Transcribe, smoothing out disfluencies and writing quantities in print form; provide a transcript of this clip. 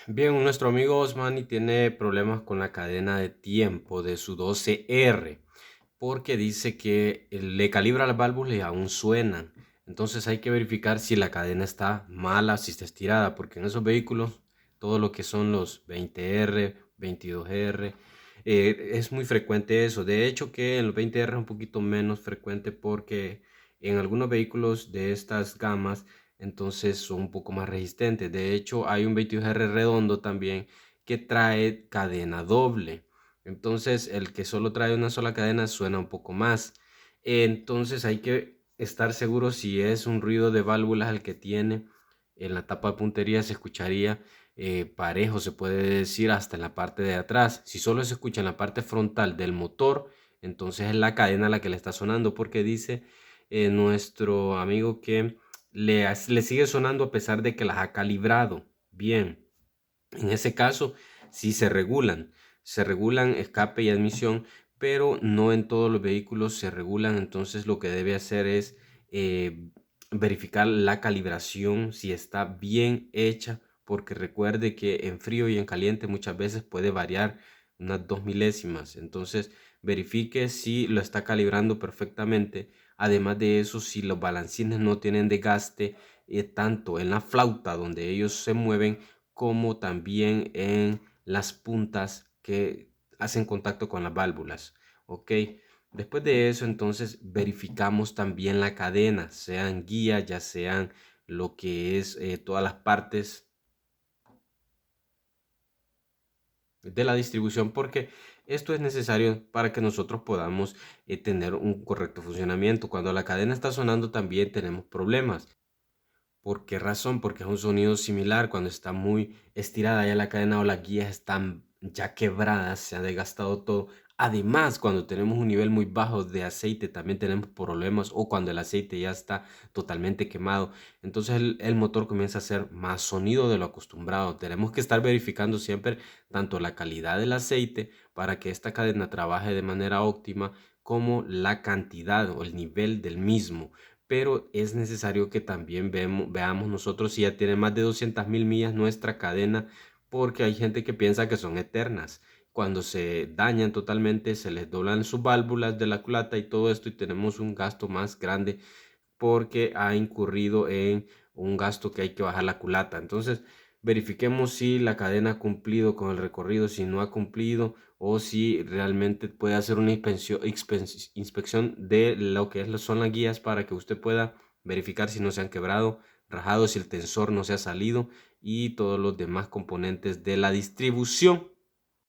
Bien, nuestro amigo Osmani tiene problemas con la cadena de tiempo de su 12R porque dice que le calibra las válvulas y aún suenan. Entonces hay que verificar si la cadena está mala, si está estirada, porque en esos vehículos, todo lo que son los 20R, 22R, es muy frecuente eso. De hecho que en los 20R es un poquito menos frecuente porque en algunos vehículos de estas gamas entonces son un poco más resistentes. De hecho, hay un 22R redondo también que trae cadena doble. Entonces, el que solo trae una sola cadena suena un poco más. Entonces, hay que estar seguro si es un ruido de válvulas el que tiene. En la tapa de puntería se escucharía parejo, se puede decir, hasta en la parte de atrás. Si solo se escucha en la parte frontal del motor, entonces es la cadena la que le está sonando, porque dice nuestro amigo que le sigue sonando a pesar de que las ha calibrado bien. En ese caso, sí se regulan escape y admisión, pero no en todos los vehículos se regulan. Entonces, lo que debe hacer es eh, verificar la calibración, si está bien hecha, porque recuerde que en frío y en caliente muchas veces puede variar unas 2 milésimas. Entonces, verifique si lo está calibrando perfectamente. Además de eso, si los balancines no tienen desgaste, tanto en la flauta donde ellos se mueven, como también en las puntas que hacen contacto con las válvulas. Ok, después de eso entonces verificamos también la cadena, sean guías, ya sean lo que es todas las partes de la distribución, porque esto es necesario para que nosotros podamos tener un correcto funcionamiento. Cuando la cadena está sonando también tenemos problemas. ¿Por qué razón? Porque es un sonido similar cuando está muy estirada ya la cadena o las guías están ya quebradas, se ha desgastado todo. Además, cuando tenemos un nivel muy bajo de aceite también tenemos problemas, o cuando el aceite ya está totalmente quemado. Entonces el motor comienza a hacer más sonido de lo acostumbrado. Tenemos que estar verificando siempre tanto la calidad del aceite para que esta cadena trabaje de manera óptima, como la cantidad o el nivel del mismo. Pero es necesario que también veamos nosotros si ya tiene más de 200.000 millas nuestra cadena, porque hay gente que piensa que son eternas. Cuando se dañan totalmente, se les doblan sus válvulas de la culata y todo esto, y tenemos un gasto más grande porque ha incurrido en un gasto que hay que bajar la culata. Entonces, verifiquemos si la cadena ha cumplido con el recorrido, si no ha cumplido, o si realmente puede hacer una inspección de lo que son las guías, para que usted pueda verificar si no se han quebrado, rajado, si el tensor no se ha salido y todos los demás componentes de la distribución.